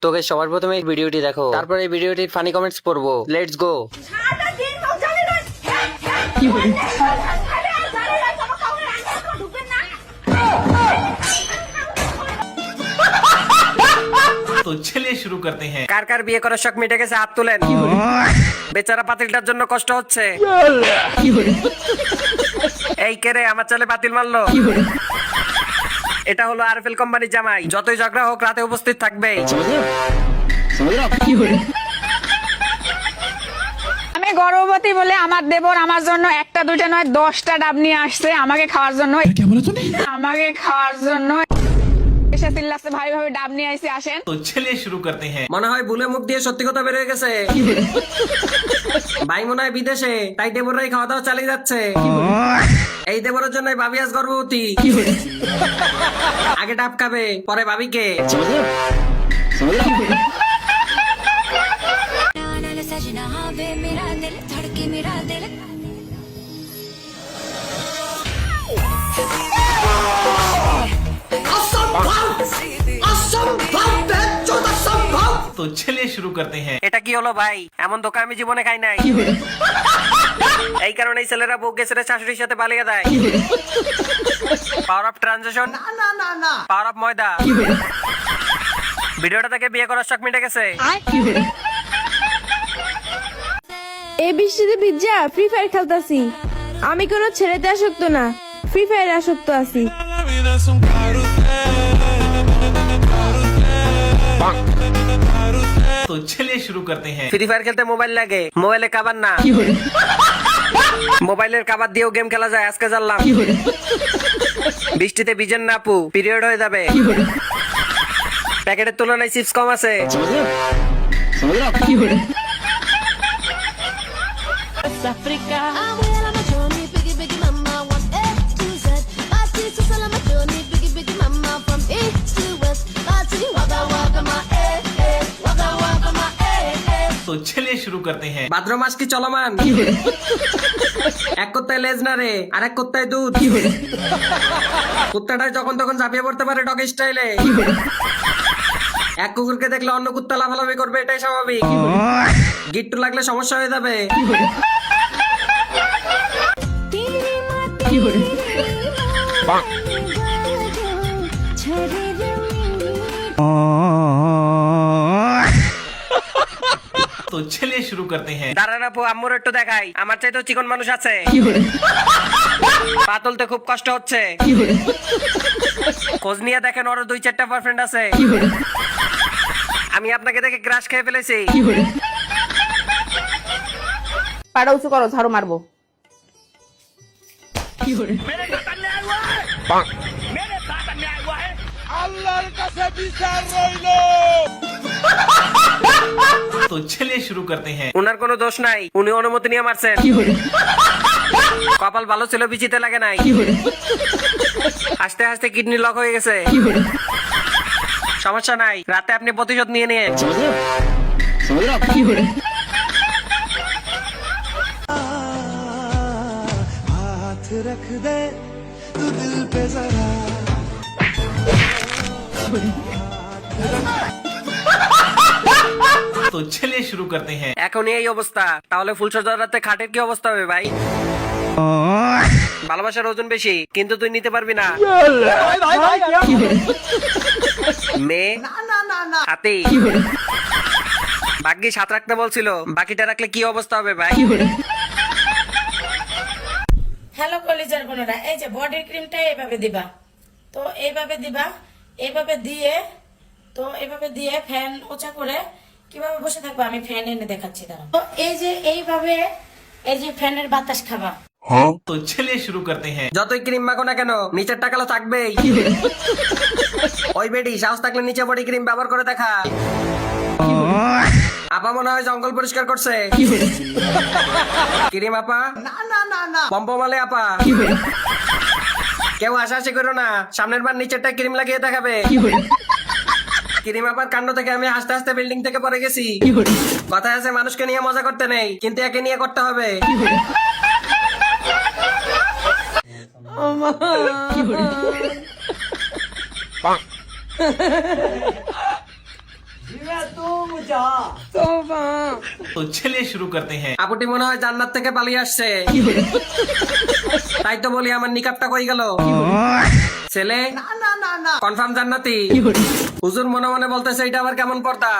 তোকে সবার প্রথমে এই ভিডিওটি দেখো, তারপর এই ভিডিওটির ফানি কমেন্টস পড়বো। Let's go. तो चलिए शुरू करते हैं। কার কার বিয়ে করার শখ মিটে গেছে হাত তুলেন। বেচারা পাতিলটার জন্য কষ্ট হচ্ছে। এই কে রে আমার ছেলে পাতিল মারলো। এটা হলো আরএফএল কোম্পানির জামাই, যতই ঝগড়া হোক রাতে উপস্থিত থাকবে। আমি গর্ভবতী বলে আমার দেবর আমার জন্য একটা দুইটা নয় 10টা ডাব নিয়ে আসছে আমাকে খাওয়ার জন্য। আমাকে খাওয়ার জন্য এসে চিল্লাচ্ছে ভাই ভাবে ডাব নিয়ে আইছি আসেন। तो चलिए शुरू करते हैं। মনে হয় ভুলে মুখ দিয়ে সত্যি কথা বের হয়ে গেছে। ভাই মনে হয় বিদেশে, তাই দেবররাই খাওয়া দাওয়া চালিয়ে যাচ্ছে। এই দেবরের জন্য ভাবি আজ গর্ভবতী। আগে ডাব খাবে পরে ভাবিকে। तो चलिए शुरू करते हैं। এটা কি হলো ভাই? এমন ধোকা আমি জীবনে খাই নাই। এই কারণেই ছেলেরা বউকে ছেড়ে শাশুড়ির সাথে পালিয়ে দেয়। Power of transition, power of ময়দা। ভিডিওটা থেকে বিয়ে করার শখ মিটে গেছে। এই বৃষ্টিতে ভিজা ফ্রি ফায়ার খেলতাছি। আমি কোনো ছেলেতে আসক্ত না, ফ্রি ফায়ার আসক্ত আছি। तो चलिए शुरू करते हैं। ফ্রি ফায়ার খেলতে মোবাইল লাগে, মোবাইলে কাভার না। মোবাইলের কাভার দিয়েও গেম খেলা যায়, আজকে জানলাম। বৃষ্টিতে ভিজেন না আপু, পিরিয়ড হয়ে যাবে। প্যাকেটের তুলনায় চিপস কম আছে। तो चलिए शुरू करते हैं। ভাদ্র মাস কি চলমান? এক কুত্তায় লেজ না রে, আর এক কুত্তায় দুধ। কুত্তাটাই যখন তখন ঝাঁপিয়ে পড়তে পারে ডগ স্টাইলে। এক কুকুরকে দেখলে অন্য কুত্তা লাফালাফি করবে, এটাই স্বাভাবিক। গিট্টু লাগলে সমস্যা হয়ে যাবে। तो चलिए शुरू करते हैं। দাঁড়ান আপু, আম্মুর একটু দেখাই, আমার চাইতেও চিকন মানুষ আছে। পা তুলতে খুব কষ্ট হচ্ছে। খোঁজ নিয়ে দেখেন ওর 2-4টা বয়ফ্রেন্ড আছে। আমি আপনাকে দেখে ক্রাশ খেয়ে ফেলেছি। পাড়া উঁচু করো, ঝাড়ু মারবো। तो चलिए शुरू करते हैं। উনার কোনো দোষ নাই, উনি অনুমতি নিয়ে মারছেন। কপাল ভালো ছিল, বিচিতে লাগে নাই। হাসতে হাসতে কিডনি লক হয়ে গেছে। সমস্যা নাই, রাতে আপনি প্রতিশোধ নিয়ে নিয়ে। हाथ रख दे तू दिल पे जरा। तो चलिए शुरू करते हैं। এখনই এই অবস্থা, তাহলে ফুলসজ্জার রাতে খাটের কি অবস্থা হবে ভাই? ভালোবাসার ওজন বেশি, কিন্তু তুই নিতে পারবি না। মেয়ে হাতি, ভাগ্যিস হাত রাখতে বলছিল, বাকিটা রাখলে কি অবস্থা হবে ভাই? হ্যালো কলিজার বোনেরা, এই যে বডি ক্রিমটা এইভাবে দিবা, তো এইভাবে দিবা, এইভাবে দিয়ে, তো এইভাবে দিয়ে ফ্যান উঁচা করে কিভাবে বসে থাকবা আমি ফ্যান এনে দেখাচ্ছি দাঁড়াও। তো এই যে এইভাবে, এই যে ফ্যানের বাতাস খাবা। तो चलिए शुरू करते हैं। যতই ক্রিম মাখো না কেন, নিচের টাকালো থাকবেই। ওই বেডি সাহস থাকলে নিচে বডি ক্রিম ব্যবহার করে দেখা। আপা মনে হয় জঙ্গল পরিষ্কার করছে। ক্রিম আপা, পম্পমালে আপা। কেউ হাসাহাসি করো না, সামনের বার নিচেরটা ক্রিম লাগিয়ে দেখাবে। ক্রিম আপার কাণ্ড থেকে আমি হাসতে হাসতে বিল্ডিং থেকে পড়ে গেছি। কথায় আছে মানুষকে নিয়ে মজা করতে নেই, কিন্তু একে নিয়ে করতে হবে। तो चलिए शुरू करते हैं। আপুটি মনে হয় জান্নাত থেকে পালিয়ে আসছে। তাই তো বলি আমার নিকাবটা কই গেল? ছেলে কনফার্ম জান্নাতি? হুজুর মনে মনে বলতেছে এটা আবার কেমন পর্দা?